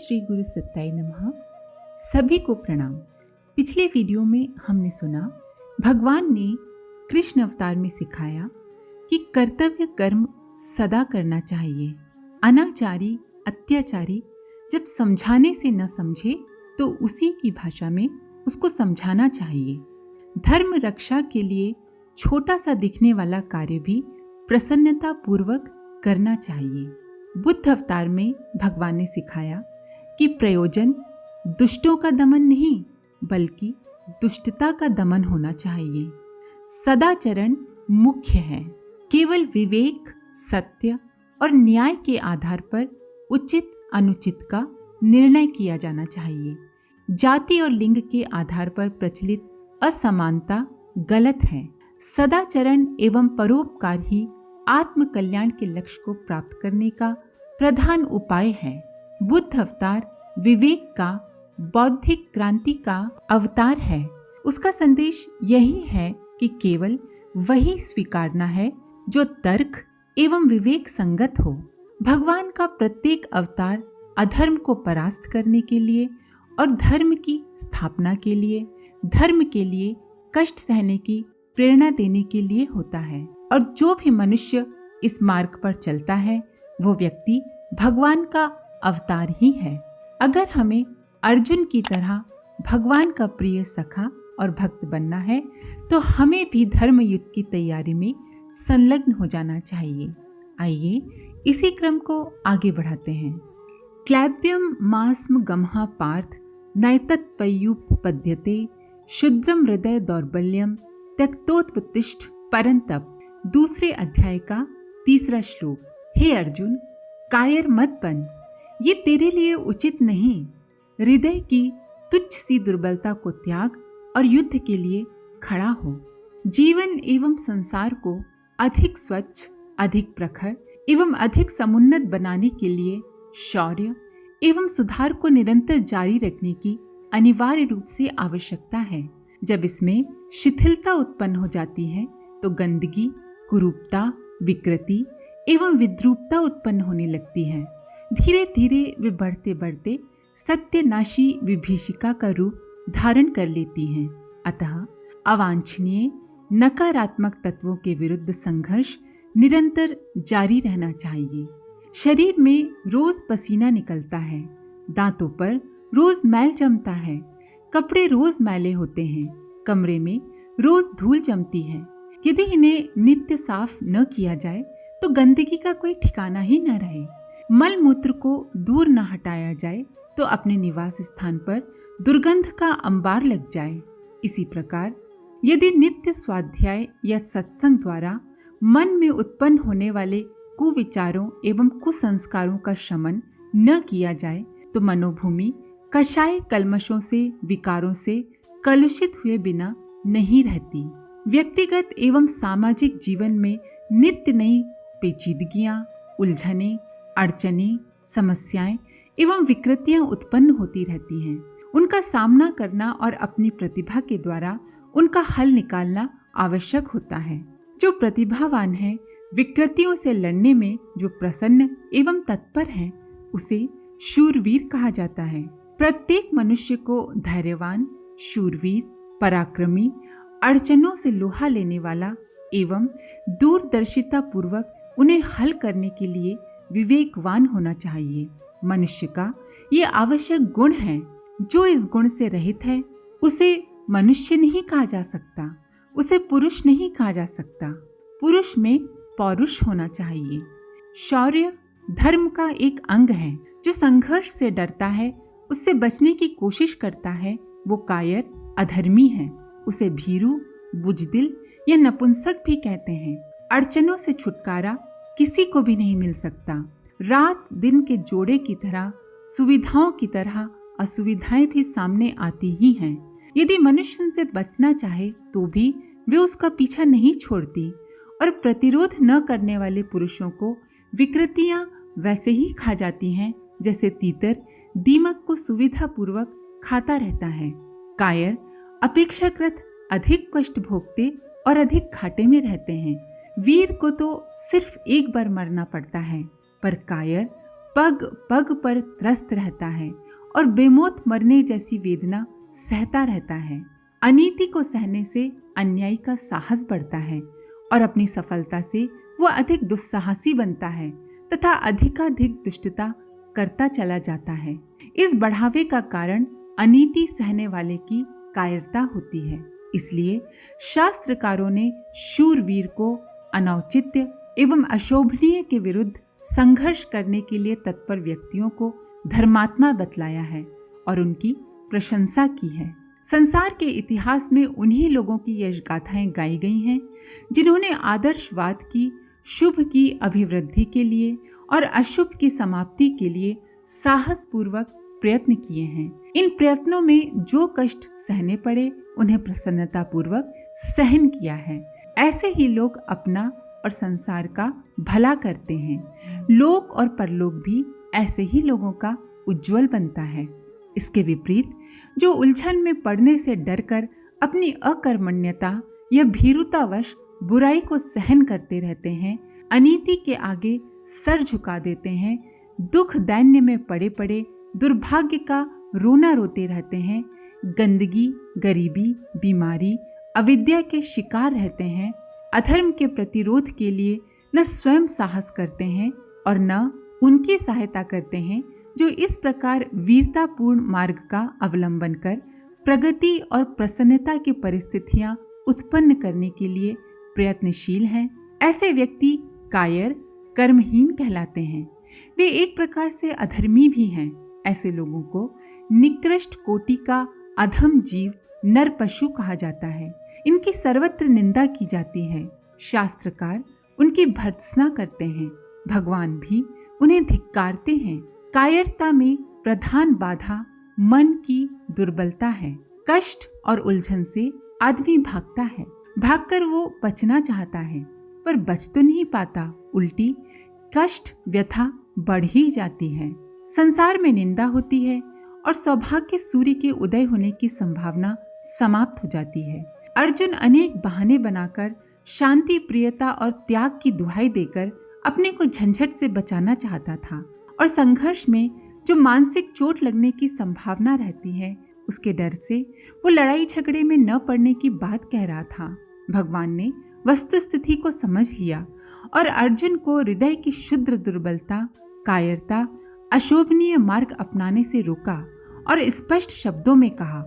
श्री गुरु सत्ताई नमः। सभी को प्रणाम। पिछले वीडियो में हमने सुना भगवान ने कृष्ण अवतार में सिखाया कि कर्तव्य कर्म सदा करना चाहिए। अनाचारी अत्याचारी जब समझाने से न समझे तो उसी की भाषा में उसको समझाना चाहिए। धर्म रक्षा के लिए छोटा सा दिखने वाला कार्य भी प्रसन्नता पूर्वक करना चाहिए। बुद्ध अवतार में भगवान ने सिखाया कि प्रयोजन दुष्टों का दमन नहीं बल्कि दुष्टता का दमन होना चाहिए। सदाचरण मुख्य है। केवल विवेक, सत्य और न्याय के आधार पर उचित अनुचित का निर्णय किया जाना चाहिए। जाति और लिंग के आधार पर प्रचलित असमानता गलत है। सदाचरण एवं परोपकार ही आत्म कल्याण के लक्ष्य को प्राप्त करने का प्रधान उपाय है। बुद्ध अवतार विवेक का, बौद्धिक क्रांति का अवतार है। उसका संदेश यही है कि केवल वही स्वीकारना है जो तर्क एवं विवेक संगत हो। भगवान का प्रत्येक अवतार अधर्म को परास्त करने के लिए और धर्म की स्थापना के लिए, धर्म के लिए कष्ट सहने की प्रेरणा देने के लिए होता है। और जो भी मनुष्य इस मार्ग पर चलता है वो व्यक्ति भगवान का अवतार ही है। अगर हमें अर्जुन की तरह भगवान का प्रिय सखा और भक्त बनना है तो हमें भी धर्म युद्ध की तैयारी में संलग्न हो जाना चाहिए। आइए इसी क्रम को आगे बढ़ाते हैं। क्लैब्यम मास्म गमहा पार्थ नैतत्पयुपपद्यते शुद्रम हृदय दौर्बल्यम त्यक्तोत्तिष्ठ परंतप। दूसरे अध्याय का 3 श्लोक। हे अर्जुन, कायर मत बन, ये तेरे लिए उचित नहीं। हृदय की तुच्छ सी दुर्बलता को त्याग और युद्ध के लिए खड़ा हो। जीवन एवं संसार को अधिक स्वच्छ, अधिक प्रखर एवं अधिक समुन्नत बनाने के लिए शौर्य एवं सुधार को निरंतर जारी रखने की अनिवार्य रूप से आवश्यकता है। जब इसमें शिथिलता उत्पन्न हो जाती है तो गंदगी, कुरूपता, विकृति एवं विद्रूपता उत्पन्न होने लगती है। धीरे धीरे वे बढ़ते बढ़ते सत्यनाशी विभीषिका का रूप धारण कर लेती हैं। अतः अवांछनीय नकारात्मक तत्वों के विरुद्ध संघर्ष निरंतर जारी रहना चाहिए। शरीर में रोज पसीना निकलता है, दांतों पर रोज मैल जमता है, कपड़े रोज मैले होते हैं, कमरे में रोज धूल जमती है। यदि इन्हें नित्य साफ न किया जाए तो गंदगी का कोई ठिकाना ही न रहे। मल मूत्र को दूर न हटाया जाए तो अपने निवास स्थान पर दुर्गंध का अंबार लग जाए। इसी प्रकार यदि नित्य स्वाध्याय या सत्संग द्वारा मन में उत्पन्न होने वाले कुविचारों एवं कुसंस्कारों का शमन न किया जाए तो मनोभूमि कषाय कल्मशों से, विकारों से कलुषित हुए बिना नहीं रहती। व्यक्तिगत एवं सामाजिक जीवन में नित्य नई पेचीदगियां, उलझने, अड़चने, समस्याएं एवं विकृतियां उत्पन्न होती रहती हैं। उनका सामना करना और अपनी प्रतिभा के द्वारा उनका हल निकालना आवश्यक होता है। जो प्रतिभावान है, विकृतियों से लड़ने में जो प्रसन्न एवं तत्पर है, उसे शूरवीर कहा जाता है। प्रत्येक मनुष्य को धैर्यवान, शूरवीर, पराक्रमी, अड़चनों से लोहा लेने वाला एवं दूरदर्शिता पूर्वक उन्हें हल करने के लिए विवेकवान होना चाहिए। मनुष्य का ये आवश्यक गुण है। जो इस गुण से रहित है उसे मनुष्य नहीं कहा जा सकता, उसे पुरुष नहीं कहा जा सकता। पुरुष में पौरुष होना चाहिए। शौर्य धर्म का एक अंग है। जो संघर्ष से डरता है, उससे बचने की कोशिश करता है, वो कायर, अधर्मी है। उसे भीरू, बुजदिल या नपुंसक भी कहते हैं। अड़चनों से छुटकारा किसी को भी नहीं मिल सकता। रात दिन के जोड़े की तरह, सुविधाओं की तरह असुविधाएं भी सामने आती ही हैं। यदि मनुष्य उनसे बचना चाहे तो भी वे उसका पीछा नहीं छोड़ती। और प्रतिरोध न करने वाले पुरुषों को विकृतियां वैसे ही खा जाती हैं जैसे तीतर दीमक को सुविधा पूर्वक खाता रहता है। कायर अपेक्षाकृत अधिक कष्ट भोगते और अधिक घाटे में रहते हैं। वीर को तो सिर्फ एक बार मरना पड़ता है, पर कायर पग पग पर त्रस्त रहता है और बेमौत मरने जैसी वेदना सहता रहता है। अनीति को सहने से अन्यायी का साहस बढ़ता है और अपनी सफलता से वह अधिक दुस्साहसी बनता है तथा अधिकाधिक दुष्टता करता चला जाता है। इस बढ़ावे का कारण अनीति सहने वाले की कायरता होती है। इसलिए शास्त्रकारों ने शूरवीर को अनौचित्य एवं अशोभनीय के विरुद्ध संघर्ष करने के लिए तत्पर व्यक्तियों को धर्मात्मा बतलाया है और उनकी प्रशंसा की है। संसार के इतिहास में उन्हीं लोगों की यश गाथाएं गाई गई हैं जिन्होंने आदर्शवाद की, शुभ की अभिवृद्धि के लिए और अशुभ की समाप्ति के लिए साहस पूर्वक प्रयत्न किए हैं। इन प्रयत्नों में जो कष्ट सहने पड़े उन्हें प्रसन्नता पूर्वक सहन किया है। ऐसे ही लोग अपना और संसार का भला करते हैं। लोक और परलोक भी ऐसे ही लोगों का उज्जवल बनता है। इसके विपरीत जो उलझन में पड़ने से डरकर अपनी अकर्मण्यता या भीरुतावश बुराई को सहन करते रहते हैं, अनीति के आगे सर झुका देते हैं, दुख दैन्य में पड़े पड़े दुर्भाग्य का रोना रोते रहते हैं, गंदगी, गरीबी, बीमारी, अविद्या के शिकार रहते हैं, अधर्म के प्रतिरोध के लिए न स्वयं साहस करते हैं और न उनकी सहायता करते हैं जो इस प्रकार वीरतापूर्ण मार्ग का अवलंबन कर प्रगति और प्रसन्नता की परिस्थितियां उत्पन्न करने के लिए प्रयत्नशील हैं। ऐसे व्यक्ति कायर, कर्महीन कहलाते हैं। वे एक प्रकार से अधर्मी भी हैं। ऐसे लोगों को निकृष्ट कोटि का अधम जीव, नर पशु कहा जाता है। इनकी सर्वत्र निंदा की जाती है। शास्त्रकार उनकी भर्त्सना करते हैं, भगवान भी उन्हें धिक्कारते हैं। कायरता में प्रधान बाधा मन की दुर्बलता है। कष्ट और उलझन से आदमी भागता है। भागकर वो बचना चाहता है पर बच तो नहीं पाता, उल्टी कष्ट व्यथा बढ़ ही जाती है। संसार में निंदा होती है और सौभाग्य सूर्य के उदय होने की संभावना समाप्त हो जाती है। अर्जुन अनेक बहाने बनाकर शांति, प्रियता और त्याग की दुहाई देकर अपने को झंझट से बचाना चाहता था और संघर्ष में जो मानसिक चोट लगने की संभावना रहती है उसके डर से वो लड़ाई झगड़े में न पड़ने की बात कह रहा था। भगवान ने वस्तुस्थिति को समझ लिया और अर्जुन को हृदय की शुद्र दुर्बलता, कायरता, अशोभनीय मार्ग अपनाने से रोका और स्पष्ट शब्दों में कहा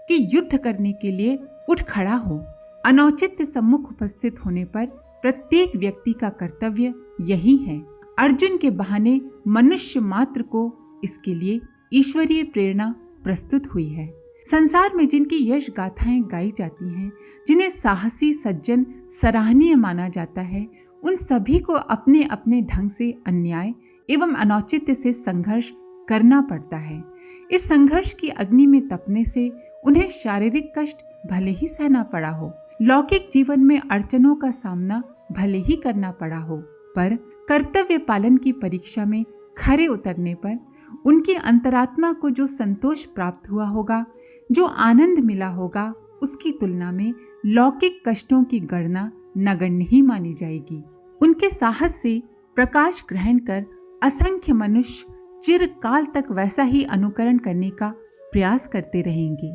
कि युद्ध करने के लिए उठ खड़ा हो। अनौचित्य सम्मुख उपस्थित होने पर प्रत्येक व्यक्ति का कर्तव्य यही है। अर्जुन के बहाने मनुष्य मात्र को इसके लिए ईश्वरीय प्रेरणा प्रस्तुत हुई है। संसार में जिनकी यश गाथाएं गाई जाती हैं, जिन्हें साहसी, सज्जन, सराहनीय माना जाता है, उन सभी को अपने अपने ढंग से अन्याय एवं अनौचित्य से संघर्ष करना पड़ता है। इस संघर्ष की अग्नि में तपने से उन्हें शारीरिक कष्ट भले ही सहना पड़ा हो, लौकिक जीवन में अड़चनों का सामना भले ही करना पड़ा हो, पर कर्तव्य पालन की परीक्षा में खरे उतरने पर उनकी अंतरात्मा को जो संतोष प्राप्त हुआ होगा, जो आनंद मिला होगा, उसकी तुलना में लौकिक कष्टों की गणना नगण्य ही मानी जाएगी। उनके साहस से प्रकाश ग्रहण कर असंख्य मनुष्य चिरकाल तक वैसा ही अनुकरण करने का प्रयास करते रहेंगे।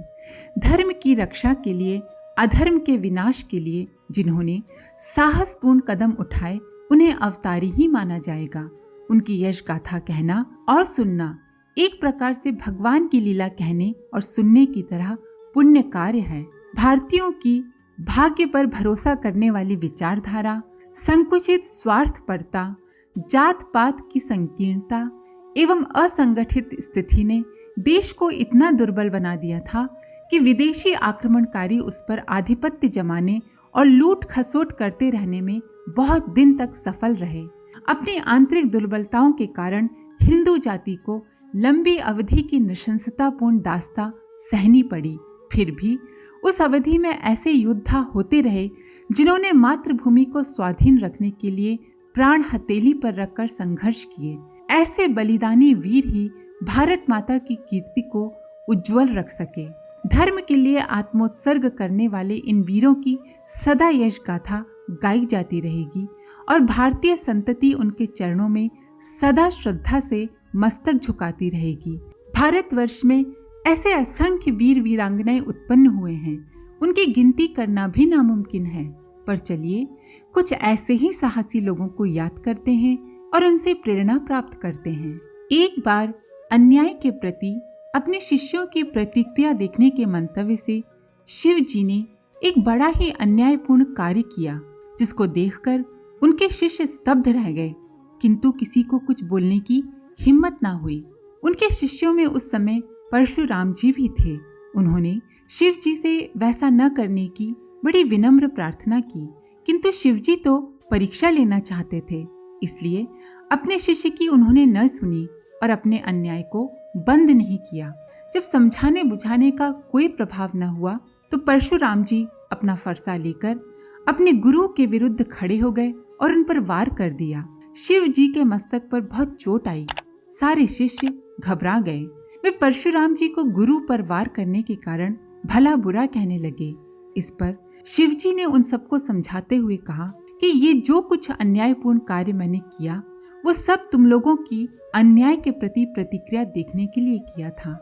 धर्म की रक्षा के लिए, अधर्म के विनाश के लिए जिन्होंने साहसपूर्ण कदम उठाए, उन्हें अवतारी ही माना जाएगा। उनकी यश गाथा कहना और सुनना एक प्रकार से भगवान की लीला कहने और सुनने की तरह पुण्य कार्य है। भारतीयों की भाग्य पर भरोसा करने वाली विचारधारा, संकुचित स्वार्थपरता, जात पात की संकीर्णता एवं असंगठित स्थिति ने देश को इतना दुर्बल बना दिया था कि विदेशी आक्रमणकारी उस पर आधिपत्य जमाने और लूट खसोट करते रहने में बहुत दिन तक सफल रहे। अपनी आंतरिक दुर्बलताओं के कारण हिंदू जाति को लंबी अवधि की नृशंसतापूर्ण दास्तां सहनी पड़ी। फिर भी उस अवधि में ऐसे योद्धा होते रहे जिन्होंने मातृभूमि को स्वाधीन रखने के लिए प्राण हथेली पर रखकर संघर्ष किए। ऐसे बलिदानी वीर ही भारत माता की कीर्ति को उज्जवल रख सके। धर्म के लिए आत्मोत्सर्ग करने वाले इन वीरों की सदा यश गाथा गाई जाती रहेगी और भारतीय संतति उनके चरणों में सदा श्रद्धा से मस्तक झुकाती रहेगी। भारतवर्ष में ऐसे असंख्य वीर वीरांगनाएं उत्पन्न हुए हैं, उनकी गिनती करना भी नामुमकिन है। पर चलिए कुछ ऐसे ही साहसी लोगों को याद करते हैं और उनसे प्रेरणा प्राप्त करते हैं। एक बार अन्याय के प्रति अपने शिष्यों की प्रतिक्रिया देखने के मंतव्य से शिव जी ने एक बड़ा ही अन्यायपूर्ण कार्य किया, जिसको देखकर उनके शिष्य स्तब्ध रह गए, किंतु किसी को कुछ बोलने की हिम्मत ना हुई। उनके शिष्यों में उस समय परशुराम जी भी थे। उन्होंने शिव जी से वैसा न करने की बड़ी विनम्र प्रार्थना की, किंतु शिव जी तो परीक्षा लेना चाहते थे, इसलिए अपने शिष्य की उन्होंने न सुनी और अपने अन्याय को बंद नहीं किया। जब समझाने बुझाने का कोई प्रभाव न हुआ तो परशुराम जी अपना फरसा लेकर अपने गुरु के विरुद्ध खड़े हो गए और उन पर वार कर दिया। शिव जी के मस्तक पर बहुत चोट आई। सारे शिष्य घबरा गए। वे परशुराम जी को गुरु पर वार करने के कारण भला बुरा कहने लगे। इस पर शिव जी ने उन सबको समझाते हुए कहा कि ये जो कुछ अन्यायपूर्ण कार्य मैंने किया वो सब तुम लोगों की अन्याय के प्रति प्रतिक्रिया देखने के लिए किया था।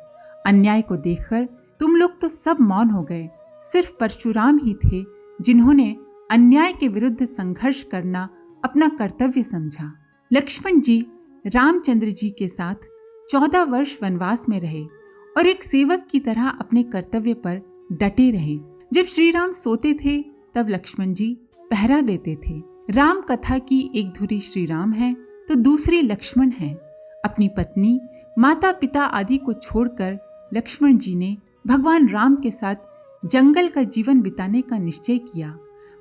अन्याय को देखकर तुम लोग तो सब मौन हो गए। सिर्फ परशुराम ही थे जिन्होंने अन्याय के विरुद्ध संघर्ष करना अपना कर्तव्य समझा। लक्ष्मण जी रामचंद्र जी के साथ 14 वर्ष वनवास में रहे और एक सेवक की तरह अपने कर्तव्य पर डटे रहे। जब श्री राम सोते थे तब लक्ष्मण जी पहरा देते थे। राम कथा की एक धुरी श्री राम है तो दूसरी लक्ष्मण है। अपनी पत्नी, माता पिता आदि को छोड़कर लक्ष्मण जी ने भगवान राम के साथ जंगल का जीवन बिताने का निश्चय किया।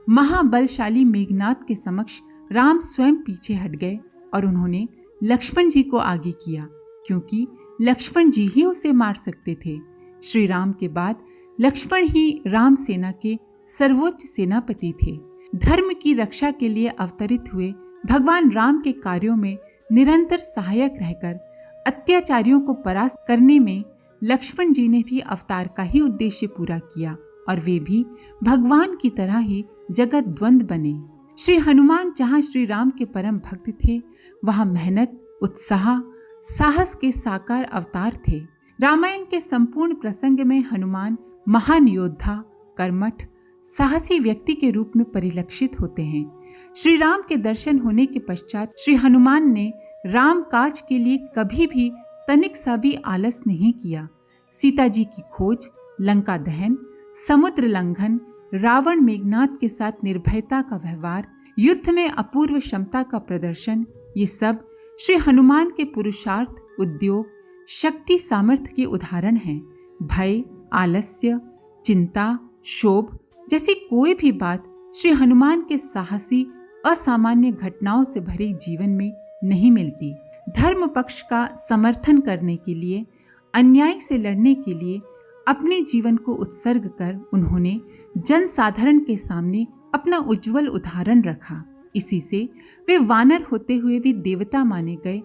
महाबलशाली मेघनाद के समक्ष राम स्वयं पीछे हट गए और उन्होंने लक्ष्मण जी को आगे किया, क्योंकि लक्ष्मण जी ही उसे मार सकते थे। श्री राम के बाद लक्ष्मण ही राम सेना के सर्वोच्च सेनापति थे। धर्म की रक्षा के लिए अवतरित हुए भगवान राम के कार्यों में निरंतर सहायक रहकर अत्याचारियों को परास्त करने में लक्ष्मण जी ने भी अवतार का ही उद्देश्य पूरा किया और वे भी भगवान की तरह ही जगत द्वंद बने। श्री हनुमान जहाँ श्री राम के परम भक्त थे, वहाँ मेहनत, उत्साह, साहस के साकार अवतार थे। रामायण के संपूर्ण प्रसंग में हनुमान महान योद्धा, कर्मठ, साहसी व्यक्ति के रूप में परिलक्षित होते हैं। श्री राम के दर्शन होने के पश्चात श्री हनुमान ने राम काज के लिए कभी भी तनिक सा भी आलस नहीं किया। सीता जी की खोज, लंका दहन, समुद्र लंघन, रावण मेघनाद के साथ निर्भयता का व्यवहार, युद्ध में अपूर्व क्षमता का प्रदर्शन, ये सब श्री हनुमान के पुरुषार्थ, उद्योग, शक्ति, सामर्थ्य के उदाहरण हैं। भय, आलस्य, चिंता, क्षोभ जैसी कोई भी बात श्री हनुमान के साहसी असामान्य घटनाओं से भरे जीवन में नहीं मिलती। धर्म पक्ष का समर्थन करने के लिए, अन्याय से लड़ने के लिए अपने जीवन को उत्सर्ग कर उन्होंने जनसाधारण के सामने अपना उज्जवल उदाहरण रखा। इसी से वे वानर होते हुए भी देवता माने गए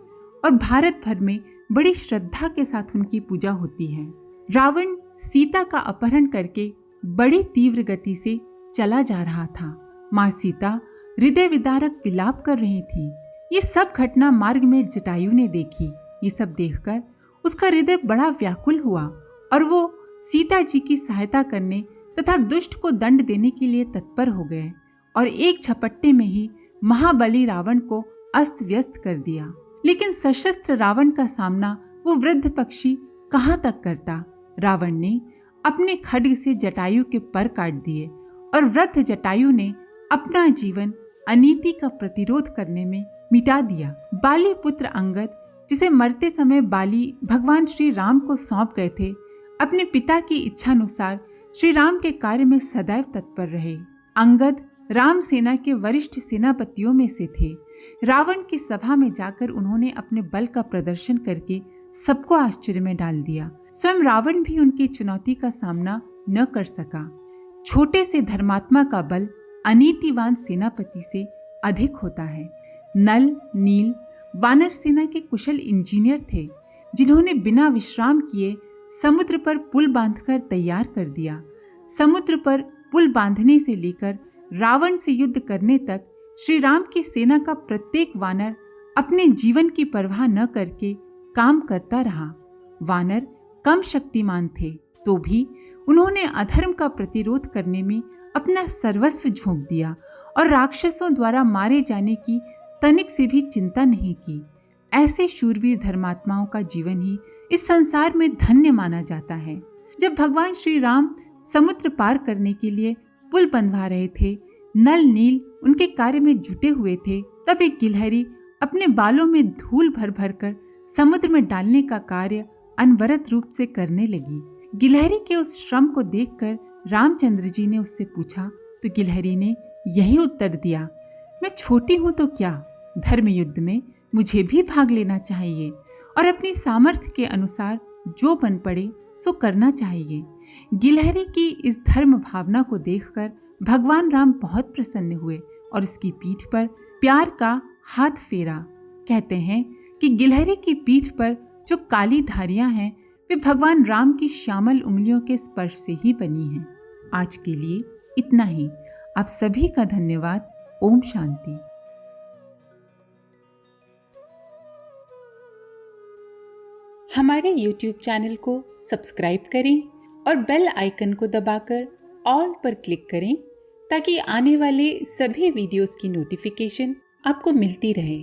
और भारत भर में बड़ी श्रद्धा के साथ उनकी पूजा होती है। रावण सीता का अपहरण करके बड़ी तीव्र गति से चला जा रहा था। माँ सीता हृदय विदारक विलाप कर रही थी। ये सब घटना मार्ग में जटायु ने देखी। ये सब देखकर उसका हृदय बड़ा व्याकुल हुआ और वो सीता जी की सहायता करने तथा दुष्ट को दंड देने के लिए तत्पर हो गए और एक झपट्टे में ही महाबली रावण को अस्त व्यस्त कर दिया। लेकिन सशस्त्र रावण का सामना वो वृद्ध पक्षी कहाँ तक करता। रावण ने अपने खड्ग से जटायु के पर काट दिए और वृद्ध जटायु ने अपना जीवन अनीति का प्रतिरोध करने में मिटा दिया। बाली पुत्र अंगद, जिसे मरते समय बाली भगवान श्री राम को सौंप गए थे, अपने पिता की इच्छानुसार श्री राम के कार्य में सदैव तत्पर रहे। अंगद राम सेना के वरिष्ठ सेनापतियों में से थे। रावण की सभा में जाकर उन्होंने अपने बल का प्रदर्शन करके सबको आश्चर्य में डाल दिया। स्वयं रावण भी उनकी चुनौती का सामना न कर सका। छोटे से धर्मात्मा का बल अनीतिवान सेनापति से अधिक होता है। नल, नील वानर सेना के कुशल इंजीनियर थे, जिन्होंने बिना विश्राम किए समुद्र पर पुल बांधकर तैयार कर दिया। समुद्र पर पुल बांधने से लेकर रावण से युद्ध करने तक श्री राम की सेना का प्रत्येक वानर अपने जीवन की परवाह न करके काम करता रहा। वानर कम शक्तिमान थे तो भी उन्होंने अधर्म का प्रतिरोध करने में अपना सर्वस्व झोंक दिया और राक्षसों द्वारा मारे जाने की तनिक से भी चिंता नहीं की। ऐसे शूरवीर धर्मात्माओं का जीवन ही इस संसार में धन्य माना जाता है। जब भगवान श्री राम समुद्र पार करने के लिए पुल बंधवा रहे थे, नल नील उनके कार्य में जुटे हुए थे, तब एक गिलहरी अपने बालों में धूल भर भर कर समुद्र में डालने का कार्य अनवरत रूप से करने लगी। गिलहरी के उस श्रम को देखकर रामचंद्र जी ने उससे पूछा तो गिलहरी ने यही उत्तर दिया, मैं छोटी हूँ तो क्या, धर्म युद्ध में मुझे भी भाग लेना चाहिए और अपनी सामर्थ्य के अनुसार जो बन पड़े सो करना चाहिए। गिलहरी की इस धर्म भावना को देखकर भगवान राम बहुत प्रसन्न हुए और उसकी पीठ पर प्यार का हाथ फेरा। कहते हैं कि गिलहरी की पीठ पर जो काली धारियां हैं वे भगवान राम की श्यामल उंगलियों के स्पर्श से ही बनी हैं। आज के लिए इतना ही। आप सभी का धन्यवाद। ओम शांति। हमारे YouTube चैनल को सब्सक्राइब करें और बेल आइकन को दबाकर ऑल पर क्लिक करें ताकि आने वाले सभी वीडियोस की नोटिफिकेशन आपको मिलती रहे।